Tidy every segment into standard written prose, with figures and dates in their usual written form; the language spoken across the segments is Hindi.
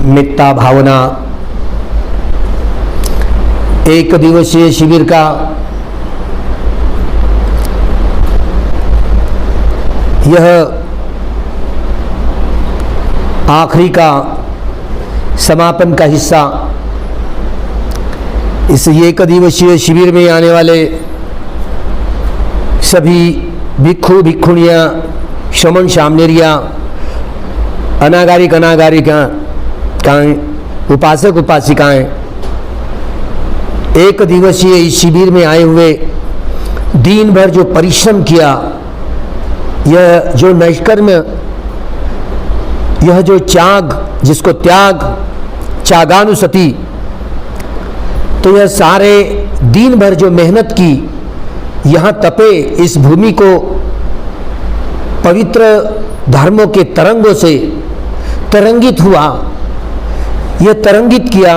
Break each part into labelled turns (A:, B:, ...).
A: मेत्ता भावना एक दिवसीय शिविर का यह आखिरी का समापन का हिस्सा। इस एक दिवसीय शिविर में आने वाले सभी भिक्षु भिक्षुणियाँ, शमन शामनेरियाँ, अनागारिक अनागारिकाएँ, उपासक उपासिकाएँ एक दिवसीय इस शिविर में आए हुए दिन भर जो परिश्रम किया, यह जो नैष्कर्म, यह जो त्याग, जिसको त्याग त्यागानुसति, तो यह सारे दिन भर जो मेहनत की, यहाँ तपे, इस भूमि को पवित्र धर्मों के तरंगों से तरंगित हुआ, यह तरंगित किया,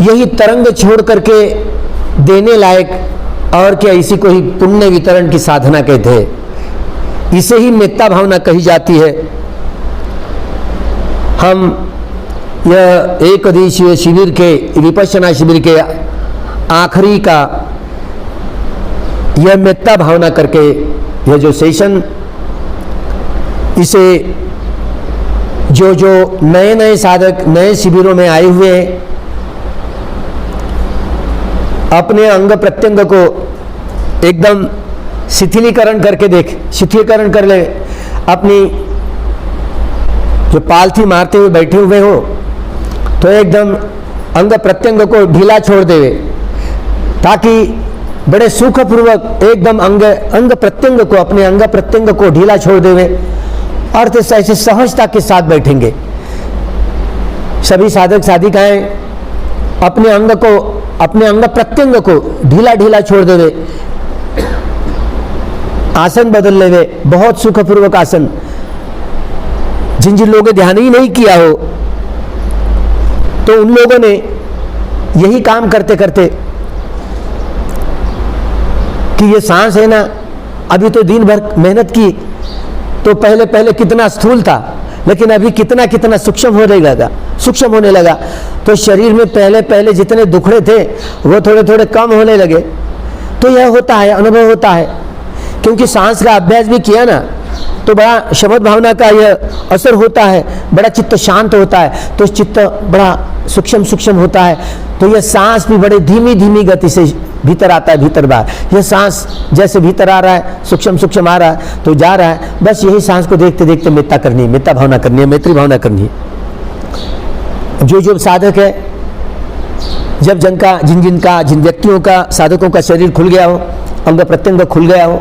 A: यही तरंग छोड़ करके देने लायक और क्या इसी को ही पुण्य वितरण की साधना कहते हैं। इसे ही मेत्ता भावना कही जाती है। हम यह एक दिवसीय शिविर के, विपश्यना शिविर के आखिरी का यह मेत्ता भावना करके यह जो सेशन, इसे जो नए नए साधक नए शिविरों में आए हुए हैं, अपने अंग प्रत्यंग को एकदम शिथिलीकरण करके शिथिलीकरण कर ले। अपनी जो पालथी मारते हुए बैठे हुए हो तो एकदम अंग प्रत्यंग को ढीला छोड़ देवे, ताकि बड़े सुखपूर्वक एकदम अंग प्रत्यंग को, अपने अंग प्रत्यंग को ढीला छोड़ देवे और तो ऐसे सहजता के साथ बैठेंगे। सभी साधक साधिकाएं अपने अंग प्रत्यंग को ढीला ढीला छोड़ देवे, आसन बदल लेवे, बहुत सुखपूर्वक आसन। जिन जिन लोगों ने ध्यान ही नहीं किया हो तो उन लोगों ने यही काम करते करते कि ये सांस है ना, अभी तो दिन भर मेहनत की तो पहले पहले कितना स्थूल था, लेकिन अभी कितना कितना सूक्ष्म होने लगा। तो शरीर में पहले पहले जितने दुखड़े थे वो थोड़े थोड़े कम होने लगे। तो यह होता है, अनुभव होता है, क्योंकि सांस का अभ्यास भी किया ना, तो बड़ा शब्द भावना का यह असर होता है, बड़ा चित्त शांत होता है, तो चित्त बड़ा सूक्ष्म होता है। तो यह सांस भी बड़े धीमी धीमी गति से भीतर आता है, भीतर बाहर। यह सांस जैसे भीतर आ रहा है, सूक्ष्म आ रहा है तो जा रहा है, बस यही सांस को देखते देखते मेत्ता करनी है, मेत्ता भावना करनी है, मैत्री भावना करनी है। जो साधक है, जब जिन व्यक्तियों का, साधकों का शरीर खुल गया हो, अंग प्रत्यंग खुल गया हो,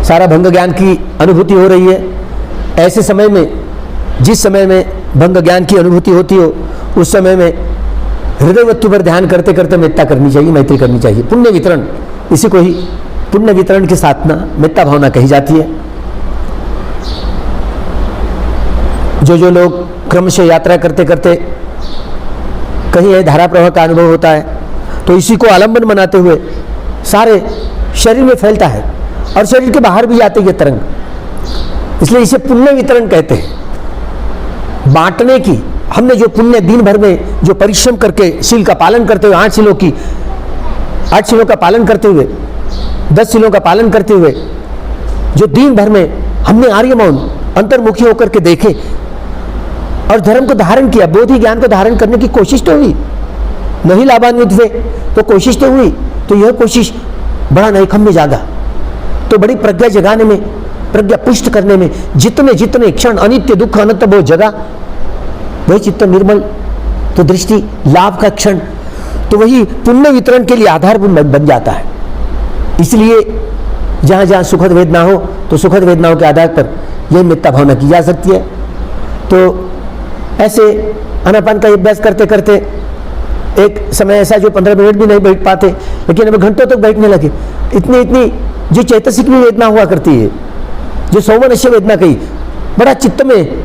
A: सारा भंग ज्ञान की अनुभूति हो रही है, ऐसे समय में, जिस समय में भंग ज्ञान की अनुभूति होती हो, उस समय में हृदय वस्तु पर ध्यान करते करते मेत्ता करनी चाहिए, मैत्री करनी चाहिए। पुण्य वितरण, इसी को ही पुण्य वितरण की साधना मेत्ता भावना कही जाती है। जो लोग क्रमशः यात्रा करते करते कहीं है धारा प्रवाह का अनुभव होता है, तो इसी को आलंबन बनाते हुए सारे शरीर में फैलता है और शरीर के बाहर भी जाते ये तरंग, इसलिए इसे पुण्य वितरण कहते हैं। बांटने की, हमने जो पुण्य दिन भर में जो परिश्रम करके शील का पालन करते हुए, 8 शीलों का पालन करते हुए, 10 शीलों का पालन करते हुए जो दिन भर में हमने आर्य मौन अंतर्मुखी होकर के देखे और धर्म को धारण किया, बोधि ज्ञान को धारण करने की कोशिश तो हुई, नहीं लाभान्वित हुए तो कोशिश तो हुई, तो यह कोशिश बड़ा नैखम में जागा, तो बड़ी प्रज्ञा जगाने में, प्रज्ञा पुष्ट करने में जितने जितने क्षण अनित्य दुख अनंत वो जगा, वही चित्त निर्मल, तो दृष्टि लाभ का क्षण, तो वही पुण्य वितरण के लिए आधार बन जाता है। इसलिए जहाँ जहाँ सुखद वेदना हो तो सुखद वेदनाओं के आधार पर यह मेत्ता भावना की जा सकती है। तो ऐसे आनापान का अभ्यास करते करते एक समय ऐसा जो 15 मिनट भी नहीं बैठ पाते, लेकिन हमें घंटों तक बैठने लगे। इतनी इतनी जो चैतसिक में वेदना हुआ करती है, जो सौमनस्य वेदना कही, बड़ा चित्त में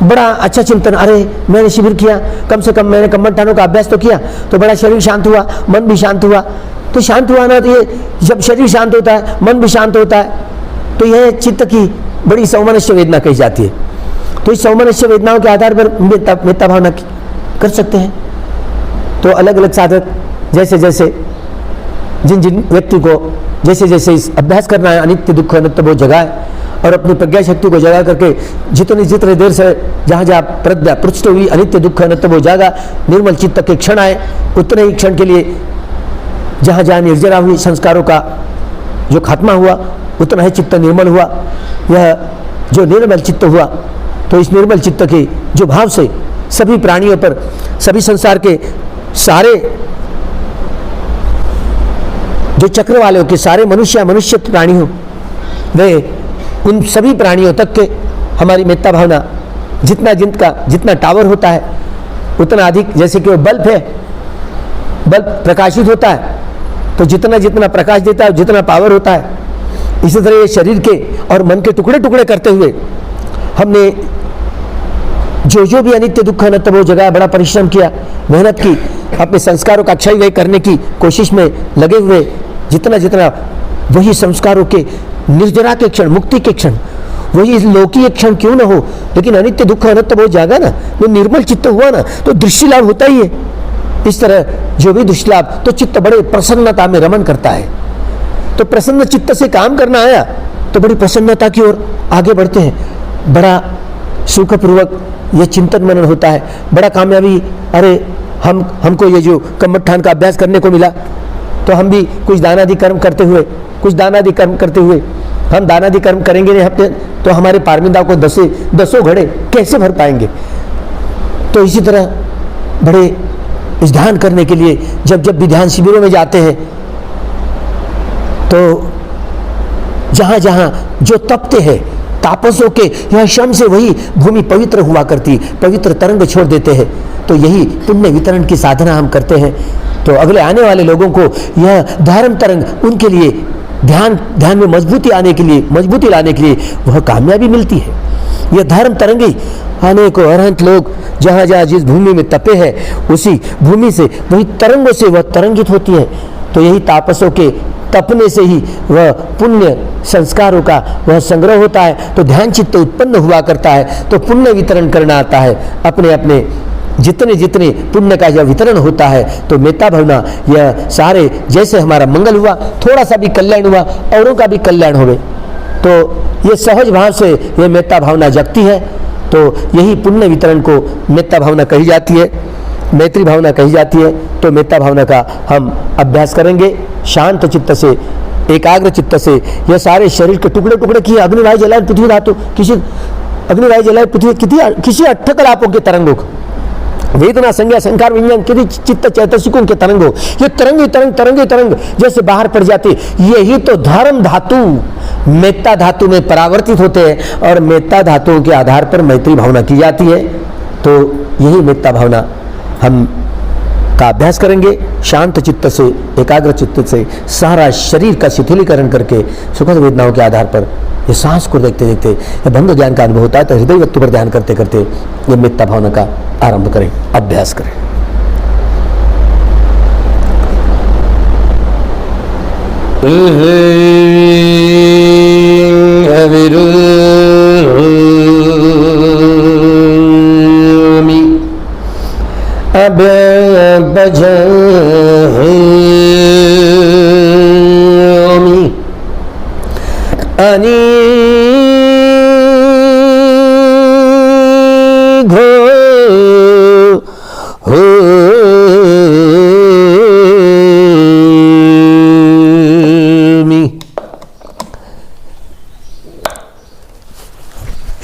A: बड़ा अच्छा चिंतन, अरे मैंने शिविर किया, कम से कम मैंने कम्मठानों का अभ्यास तो किया, तो बड़ा शरीर शांत हुआ, मन भी शांत हुआ। तो शांत हुआ ना, तो ये जब शरीर शांत होता है, मन भी शांत होता है, तो यह चित्त की बड़ी सौमनस्य वेदना कही जाती है। तो इस सौमनस्य वेदनाओं के आधार पर मेत्ता भावना कर सकते हैं। तो अलग अलग साधक जैसे जैसे जिन जिन व्यक्ति को जैसे जैसे इस अभ्यास करना है, अनित्य दुख अनित्य वो जगाए और अपनी प्रज्ञा शक्ति को जगा करके जितनी जितने देर से जहाँ जहाँ प्रज्ञा पृष्ठ हुई, अनित्य दुख अनित्य वो जागा, निर्मल चित्त के क्षण आए, उतने ही क्षण के लिए जहाँ जहाँ निर्जरा हुई, संस्कारों का जो खात्मा हुआ, उतना ही चित्त निर्मल हुआ। यह जो निर्मल चित्त हुआ, तो इस निर्मल चित्त के जो भाव से सभी प्राणियों पर, सभी संसार के सारे जो चक्र वाले हो के सारे मनुष्य प्राणी हो, वे उन सभी प्राणियों तक के हमारी मेत्ता भावना जितना टावर होता है उतना अधिक, जैसे कि वो बल्ब है, बल्ब प्रकाशित होता है तो जितना जितना प्रकाश देता है जितना पावर होता है, इसी तरह ये शरीर के और मन के टुकड़े टुकड़े करते हुए हमने जो भी अनित्य दुख अनित्य वो जगह बड़ा परिश्रम किया, मेहनत की, अपने संस्कारों का क्षय व्यय करने की कोशिश में लगे हुए, जितना जितना वही संस्कारों के निर्जरा के क्षण, मुक्ति के क्षण, वही लौकिक क्षण क्यों ना हो, लेकिन अनित्य दुख अनित्य वो जागा ना, वो निर्मल चित्त हुआ ना, तो दृष्टि लाभ होता ही है। इस तरह जो भी दृष्टि लाभ, तो चित्त बड़े प्रसन्नता में रमन करता है। तो प्रसन्न चित्त से काम करना आया तो बड़ी प्रसन्नता की ओर आगे बढ़ते हैं, बड़ा सुखपूर्वक ये चिंतन मनन होता है, बड़ा कामयाबी। अरे हमको ये जो कम्मठान का अभ्यास करने को मिला, तो हम भी कुछ दानादि कर्म करते हुए हम दानादि कर्म करेंगे नहीं हफ्ते, तो हमारे पारमिता को दसों घड़े कैसे भर पाएंगे। तो इसी तरह बड़े इस ध्यान करने के लिए जब भी ध्यान शिविरों में जाते हैं, तो जहाँ जहाँ जो तपते हैं तापसों के यह श्रम से वही भूमि पवित्र हुआ करती, पवित्र तरंग छोड़ देते हैं। तो यही पुण्य वितरण की साधना हम करते हैं। तो अगले आने वाले लोगों को यह धर्म तरंग, उनके लिए ध्यान में मजबूती लाने के लिए वह कामयाबी मिलती है। यह धर्म तरंगी अनेकों अरहंत लोग जहाँ जहाँ जिस भूमि में तपे हैं, उसी भूमि से वही तरंगों से वह तरंगित होती है। तो यही तापसों के तपने से ही वह पुण्य संस्कारों का वह संग्रह होता है, तो ध्यान चित्त उत्पन्न हुआ करता है, तो पुण्य वितरण करना आता है। अपने अपने जितने पुण्य का यह वितरण होता है, तो मेत्ता भावना यह सारे, जैसे हमारा मंगल हुआ, थोड़ा सा भी कल्याण हुआ, औरों का भी कल्याण होवे, तो ये सहज भाव से यह मेत्ता भावना जगती है। तो यही पुण्य वितरण को मेत्ता भावना कही जाती है, मैत्री भावना कही जाती है। तो मेत्ता भावना का हम अभ्यास करेंगे शांत चित्त से, एकाग्र चित्त से। यह सारे शरीर के टुकड़े टुकड़े किए, अग्निवायु जलाए पृथ्वी धातु, अग्निवायु जलाए पृथ्वी, किसी अट्ठकलापों के तरंगों को, वेदना संज्ञा संकार विज्ञान किसी चित्त चैतसिकों के तरंगो, ये तरंग जैसे बाहर पड़ जाते, यही तो धर्म धातु मेत्ता धातु में परावर्तित होते हैं, और मेत्ता धातुओं के आधार पर मैत्री भावना की जाती है। तो यही मेत्ता भावना हम का अभ्यास करेंगे शांत चित्त से, एकाग्र चित्त से, सारा शरीर का शिथिलीकरण करके सुखद वेदनाओं के आधार पर ये सांस को देखते देखते ये बंध ज्ञान का अनुभव होता है। तो हृदय वस्तु पर ध्यान करते करते ये मेत्ता भावना का आरंभ करें, अभ्यास करें। अब बजामी अनित्य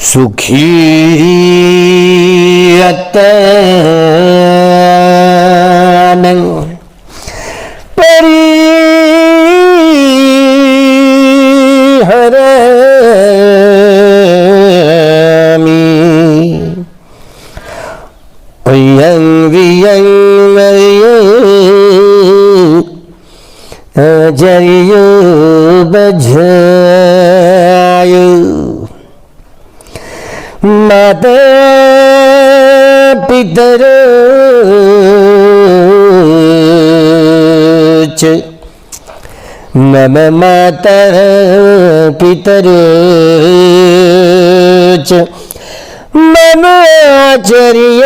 A: सुखी जरियो बझायो माता पितर मम माता पितर मम आचार्य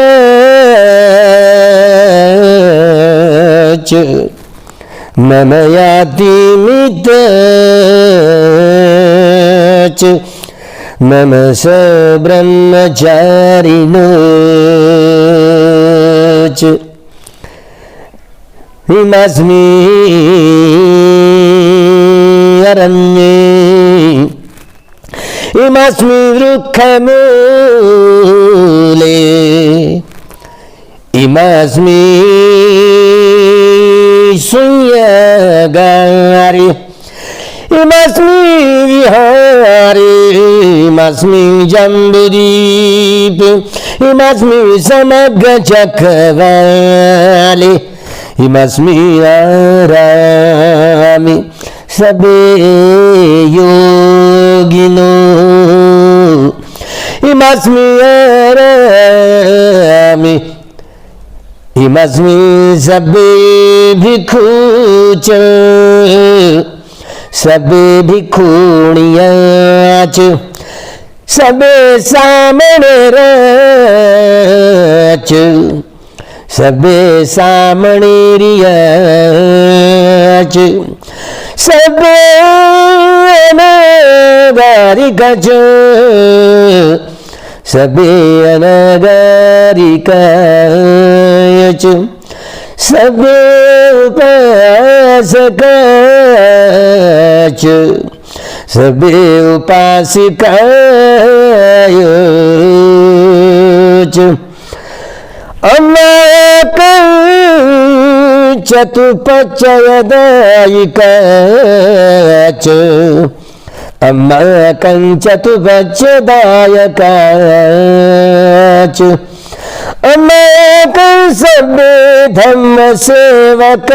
A: मम याति मित्र मम स ब्रह्मचारिणो इमस्मि अरण्ये इमस्मि वृक्षमूले इमस्मि शून्यगारे इमस्मि विहारे इमस्मि जम्बुदीपे इमस्मि समग्र चक्रवाले इमस्मि आरामे सबे योगिनो इमस्मि आरामे इमस्मि सबे भिक्षुच सबे भिक्षुणियाच सबे सामणेराच सबे सामणेरियाच सबे अनागारिकाच सबे अनागारिकाच सबे उपासकाच सबे उपासिकाच अम्माकं चतुपचयदायिकाच अम्माकं चतुपचयदायकाच अम्माकं सबे धम्म सेवकाच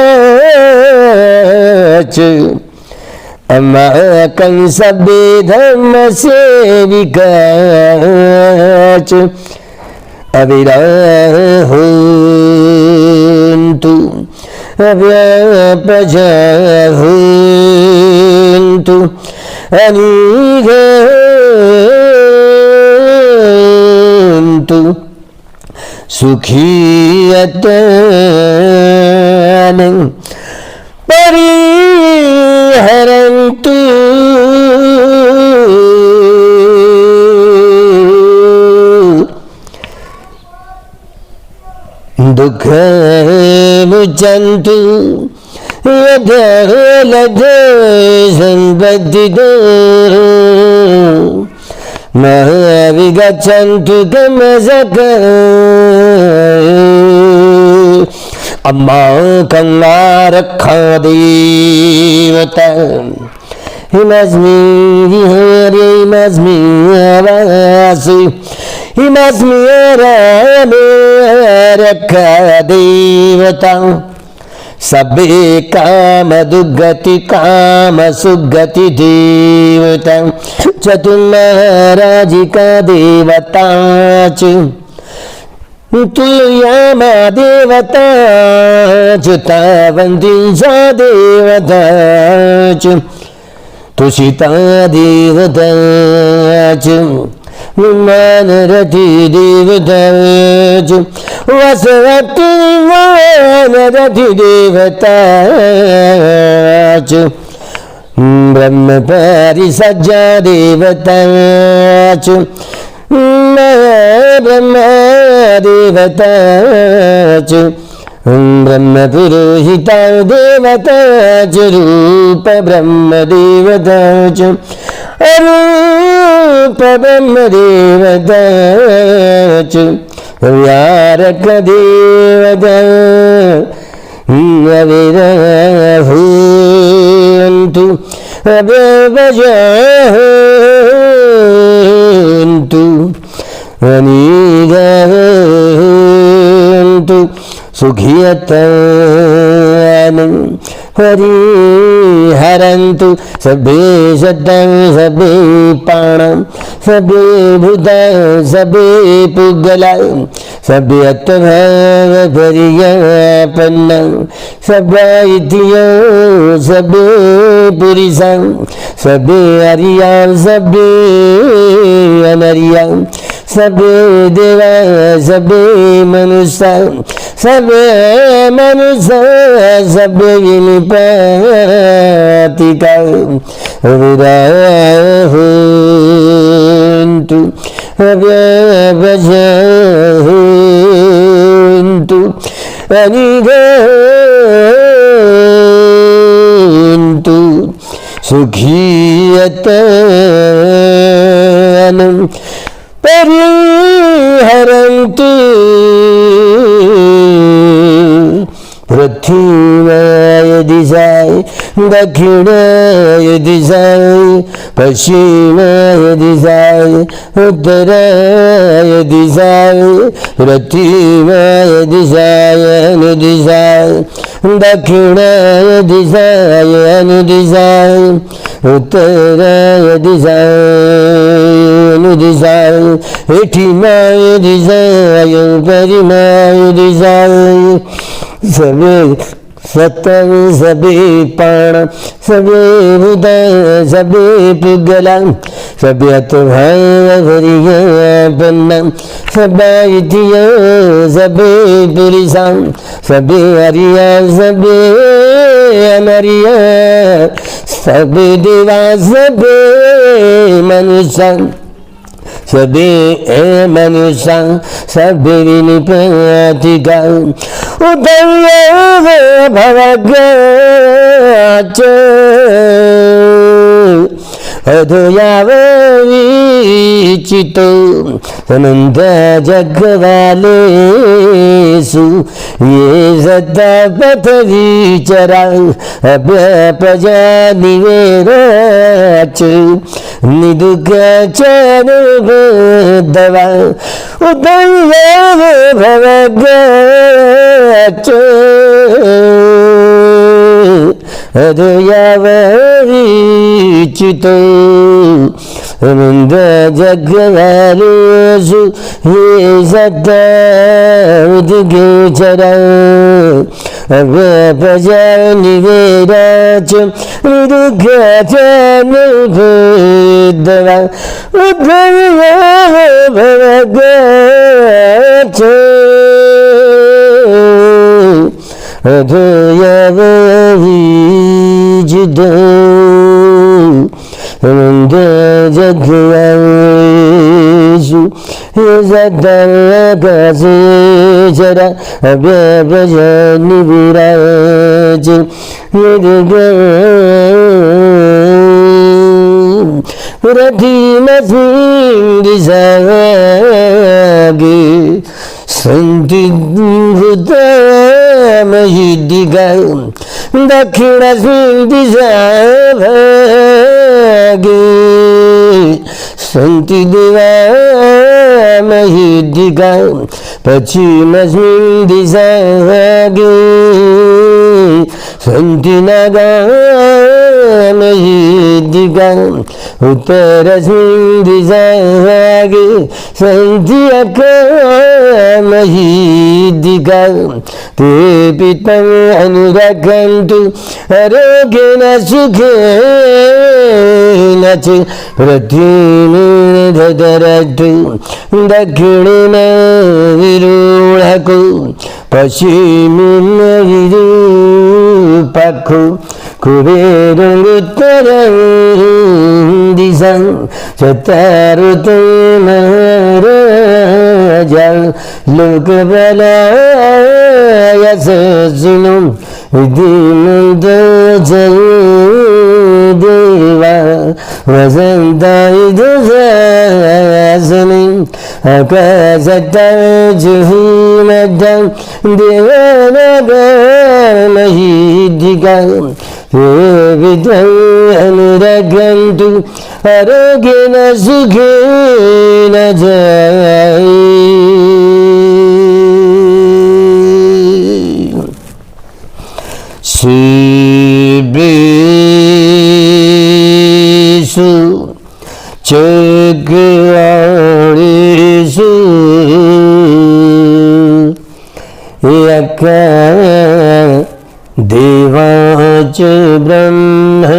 A: अम्माकं सबे धम्म सेविकाच अविराहोन्तु अव्यापजाहोन्तु अनिघन्तु सुखीयतानं परिहरन्तु दुःखमुच्यन्तु यद्यलभ्य सम्पद्दितो महाविगच्छन्तु तमसका अम्मा कंगारक्षादेवता हिमस्मि विहारे हिमस्मि आवासि हिमस्मि रामे रक्षादेवता सबे काम दुर्गति काम सुगति देवता चतुर्महाराजिका देवता तुल्यामा देवता च्युतावन्तिंसा देवता तुषिता देवता विमानरथी देवता वसवती विमानरथी देवता ब्रह्मपरिसज्जा देवता ब्रह्मदेवता ब्रह्मपुरोहिता देवता रूप ब्रह्मदेवता पदम देवदच व्यारक देवद अविरहन्तु अव्यवजन्तु अनिगन्तु सुखियतानं हरिहरन्तु सबे सतं सबे पाणं सबे भूता सबे पुगला सबे अत्भाव परियापन्नं सबैतियो सबे पुरिसं सबे अरिया सबे अनरिया सबे देवा सबे मनुष्य सबे मनुष्य सबे विनिपातिका विराहन्तु अव्यवजन्तु अनिगन्तु सुखीयतानं परिहरन्तु पृथ्वीमाय दिशाय दक्षिणाय दिशाय पश्चिमाय दिशाय उत्तराय दिशाय पृथ्वीमाय दिशाय अनुदिशाय दक्षिणाय दिशाय अनुदिशाय उत्तराय दिशाय अनुदिशाय हेठिमाय दिशाय परिमाय दिशाय सबे सतम सबे पाण सबे भूता सबे पुगला सबे अत्भावरियापन्नं सबैतियो सबे पुरिसं सबे अरिया सबे अनरिया सबे देवा सबे मनुष्य सबे मनुष्य सबे विनिपातिका उदय भवगच अधोयावचितो अनंत जगवालेषु ये सदा पथविचरा अव्यपजा निवेराच निदुःखचनुबद्धवा उदय भवगच अधोयावचितो अनंत जगवालेषु ये सदा उद्गोचरा अव्यपजा निवेराच निदुःखचनुबद्धवा उदय भवगच अधोयावचितो अनंत जगवालेषु ये सदा आकाशेश्वर अव्यपजा निवेराच रथिमस्मिन् दिशागे सन्ति भूतामहिदिका दक्षिणस्मिन् दिशागे सन्ति देवा महिदिका पश्चिमस्मिन् दिशागे सन्ति नागा महिदिका उत्तरस्मिन् दिशागे सन्ति अकामहिदिका तेऽपि तं अनुरक्षन्तु आरोग्येन सुखेन च पृथ्वीं ददरतु दक्षिणेन विरूढको पश्चिमेन विरूपको कुबेरं उत्तरदिशं चत्वारते महाराजं लोकबलाय सचिनं विधिमन्तजय देवा वसन्ताय दशासनं आकाशतजुहिमदं देवानागमहीधिकं विद्वै अनुरगन्तु आरोग्येन सुखेन जय शिवेषु चक्राणेषु यका देवाच ब्रह्मणा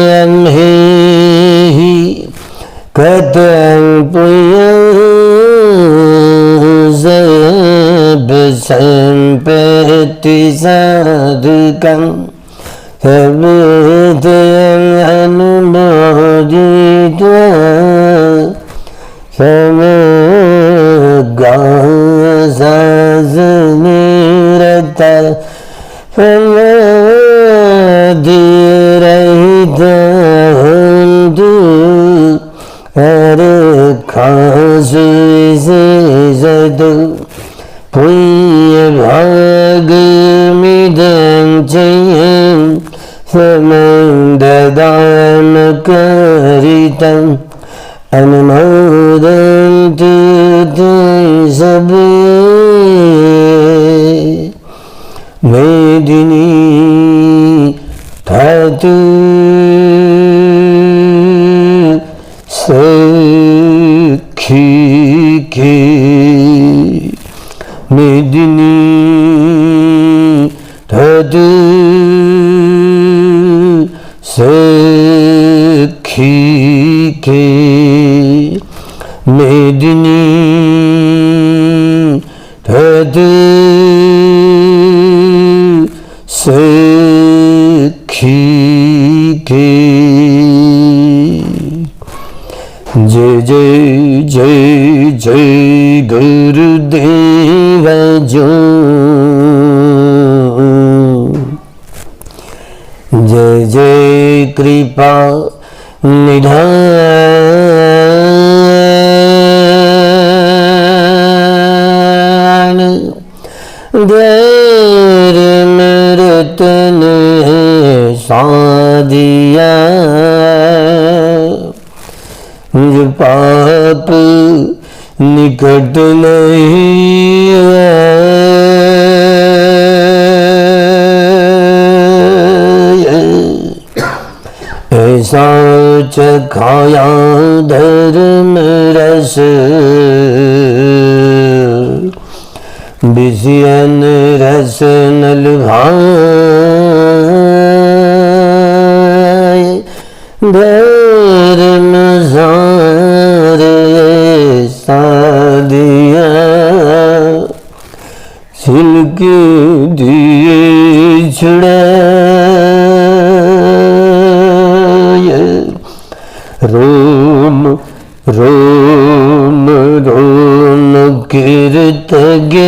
A: यन्हि कथं पुयसम्पत्ति साधुकं सर्वोदयं अनुमोदित्वा समगासनिरता समाधिरहितहन्तु अरखासुविशेषतु पुण्यभागमिदं चयं समं ददामकरितम् अनुमोदन्तु ते सबे मेदिनी धातु सखी के मेदिनी धातु सखी के मेदिनी धातु सखी के जय जय जय जय गुरुदेव जो जय जय कृपा निधान धर्मरतन साधिया जो पाप निकट नहीं ऐसा चखाया धर्म रस विषयन रस नल भाय धर्म सारे साधिया छिलके दिए छुड़ाए रोम रोम रोम कीर्तज्ञ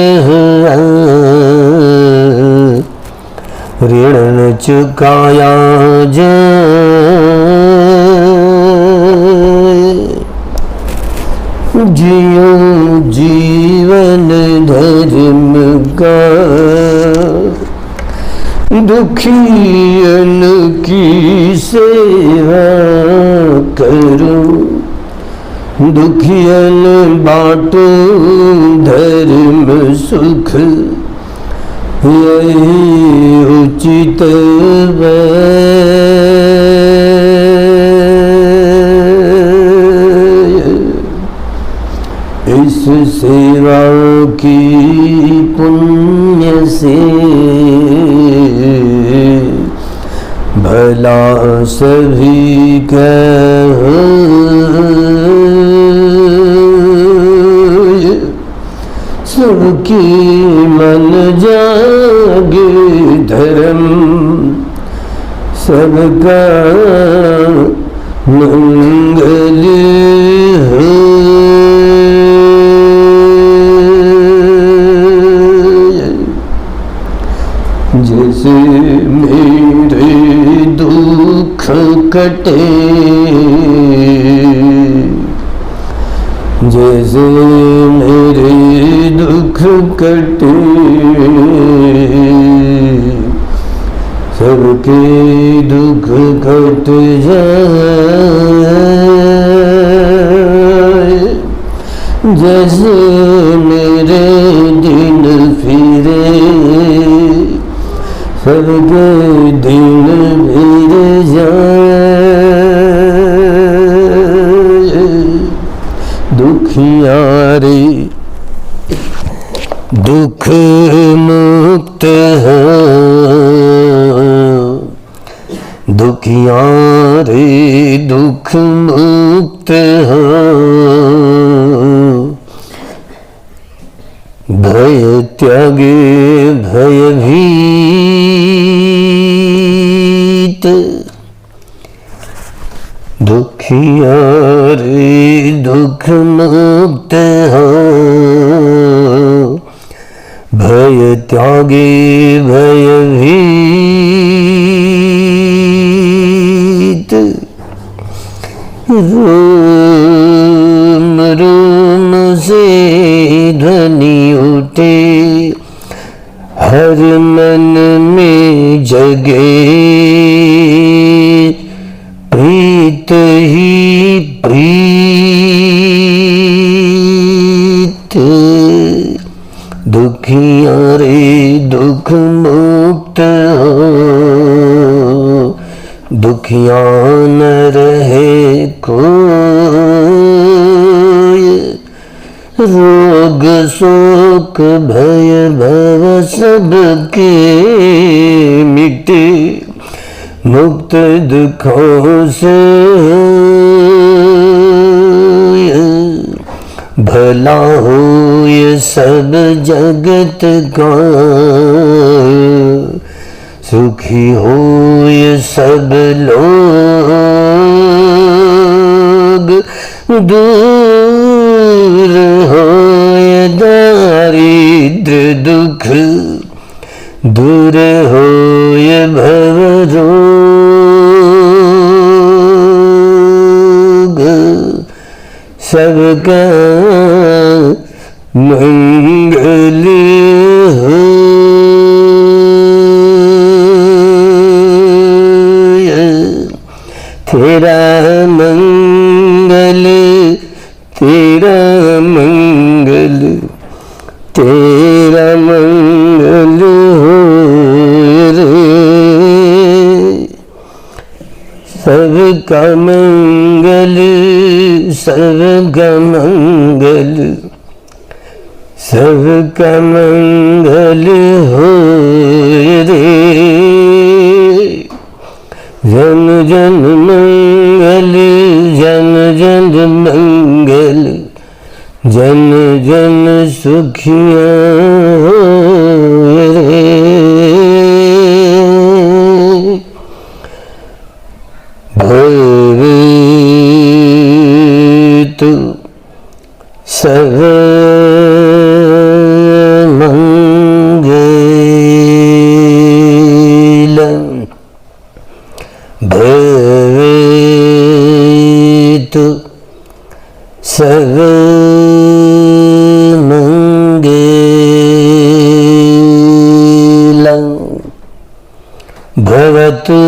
A: ऋण चुकाया जियो जीवन धर्म का दुखियन की सेवा करो दुखियन बाटो धर्म सुख यही उचित इस सेवा की पुण्य से भला सभी का सबकी मन जागे धर्म सबका मंगल हो। जैसे मेरे दुख कटे, जैसे मेरे दुख कटे, सबके दुख कट जाए। जैसे मेरे दिन फिरे, सबके दिन फिर जाए। दुखियारे दुख मुक्त है, दुखियारे दुख मुक्त है। भय त्यागे भयभीत, दुखियारे दुख मुक्त हो। भय त्यागे भयभीत, रोम रोम से ध्वनि उठे, हर मन में जगे प्रीत ही प्रीत। दुखियारे दुख मुक्त हो, दुखिया न रहे कोई। रोग शोक भय भव सबके मिटे, मुक्त दुखों से भला हो ये सब जगत का, सुखी हो ये सब लोग। दूर हो ये दारिद्र दुख, दूर हो ये भव रोग। सबका मंगल हो। तेरा मंगल, तेरा मंगल, तेरा मंगल हो रे। सबका मंगल, सबका मंगल, सबका मंगल हो रे। जन जन मंगल, जन जन मंगल, जन जन सुखिया हो रे। भवेतु सर्वमंगलम्, भवेतु सर्वमंगलम्, भवतु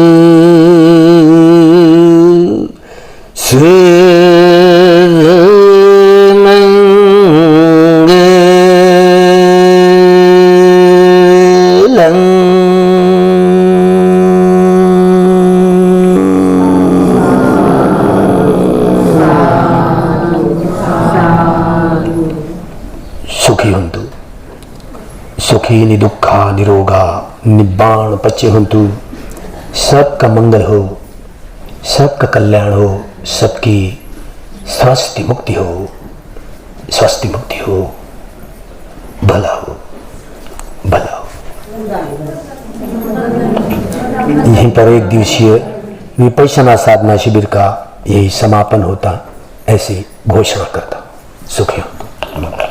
A: सुखी हुंतु, सुखी निदुखा निरोगा निब्बाण पच्चे हुंतु। सबका मंगल हो, सबका कल्याण हो, सबकी स्वास्थ्य मुक्ति हो, स्वास्थ्य मुक्ति हो। भला हो, भला हो। यहीं पर एक दिवसीय विपश्यना साधना शिविर का यही समापन होता, ऐसी घोषणा करता। सुखी हो।